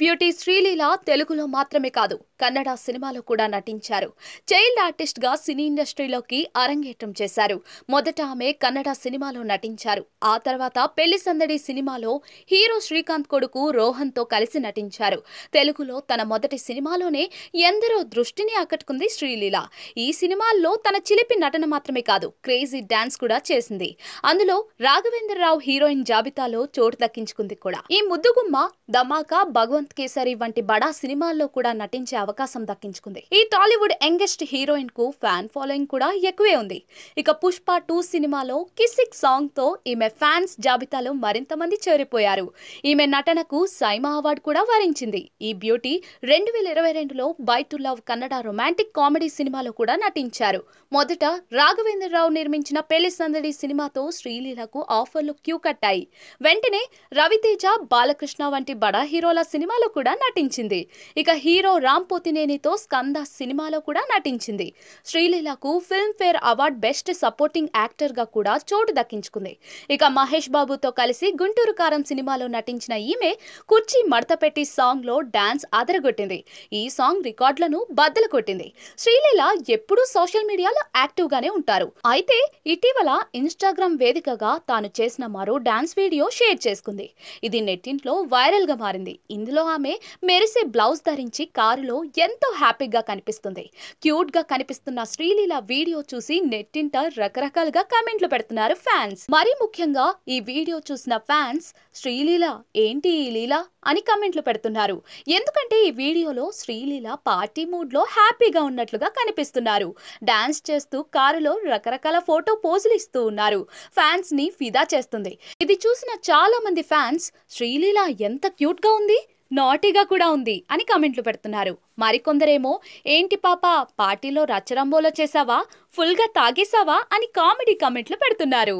Beauty Sreeleela తెలుగులో మాత్రమే కాదు కన్నడ సినిమాలో కూడా నటించారు. చైల్డ్ ఆర్టిస్ట్ గా సినీ ఇండస్ట్రీలోకి అరంగేట్రం చేశారు. మొదట ఆమె కన్నడ సినిమాలో నటించారు. ఆ తర్వాత పెళ్లి సందడి సినిమాలో హీరో శ్రీకాంత్ కొడుకు రోహన్ తో కలిసి నటించారు. తెలుగులో తన మొదటి సినిమాలోనే ఎందరో దృష్టిని ఆకట్టుకుంది శ్రీలీల. ఈ సినిమాల్లో తన చిలిపి నటన మాత్రమే కాదు క్రేజీ డాన్స్ కూడా చేసింది. అందులో రాఘవేంద్రరావు హీరోయిన్ జాబితాలో చోటు దక్కించుకుంది కూడా. ఈ ముద్దుగుమ్మ ధమాకా, భగవంత్ కేసరి వంటి బడా సినిమాల్లో కూడా నటించే అవకాశం దక్కించుకుంది. ఈ టాలీవుడ్ యంగెస్ట్ హీరోయిన్ కు ఫ్యాన్ ఫాలోయింగ్ కూడా ఎక్కువే ఉంది. ఇక పుష్ప 2 సినిమాలో కిసిక్ సాంగ్ తో ఈమె ఫ్యాన్స్ జాబితాలో మరింత మంది చేరిపోయారు. ఈమె నటనకు సైమా అవార్డు కూడా వరించింది. ఈ బ్యూటీ 2022లో by two love Kannada romantic comedy సినిమాలో కూడా నటించారు. మొదట రాఘవేంద్రరావు నిర్మించిన పెళ్లి సందడి సినిమాతో శ్రీలీలకు ఆఫర్లు క్యూ కట్టాయి. వెంటనే రవితేజ, బాలకృష్ణ వంటి బడా హీరోల సినిమాలో కూడా నటించింది. ఇక హీరో రామ్ పోతినేనితో స్కంద సినిమాలో కూడా నటించింది. శ్రీలీలకు Filmfare award best supporting actor గా కూడా చోటు దక్కించుకుంది. ఇక మహేష్ బాబుతో కలిసి గుంటూరు కారం సినిమాలో నటించిన ఈమె కుర్చీ మడతపెట్టి సాంగ్ లో డాన్స్ అదరగొట్టింది. ఈ సాంగ్ రికార్డులను బద్దలు కొట్టింది. శ్రీలీల ఎప్పుడూ సోషల్ మీడియాలో యాక్టివ్ గానే ఉంటారు. అయితే ఇటీవల ఇన్స్టాగ్రామ్ వేదికగా తాను చేసిన మరో డాన్స్ వీడియో షేర్ చేసుకుంది. ఇది నెట్టింట్లో వైరల్ గా మారింది. ఇందులో ఆమె మెరిసే బ్లౌజ్ ధరించి కారులో ఎంతో హ్యాపీగా కనిపిస్తుంది. క్యూట్ గా కనిపిస్తున్న శ్రీలీల వీడియో చూసి నెట్టింట రకరకాలుగా కామెంట్లు పెడుతున్నారు ఫ్యాన్స్. మరీ ముఖ్యంగా ఈ వీడియో చూసిన ఫ్యాన్స్ శ్రీలీల ఏంటి ఈ లీల అని కామెంట్లు పెడుతున్నారు. ఎందుకంటే ఈ వీడియోలో శ్రీలీల పార్టీ మూడ్ లో హ్యాపీగా ఉన్నట్లుగా కనిపిస్తున్నారు. డాన్స్ చేస్తూ కారులో రకరకాల ఫోటో పోజులు ఇస్తూ ఉన్నారు. ఫ్యాన్స్ ని ఫిదా చేస్తుంది. ఇది చూసిన చాలా మంది ఫ్యాన్స్ శ్రీలీల ఎంత క్యూట్ గా ఉంది, నాటీగా కూడా ఉంది అని కామెంట్లు పెడుతున్నారు. మరికొందరేమో ఏంటి పాప పార్టీలో రచ్చరంబోలో చేసావా, ఫుల్ గా తాగేసావా అని కామెడీ కామెంట్లు పెడుతున్నారు.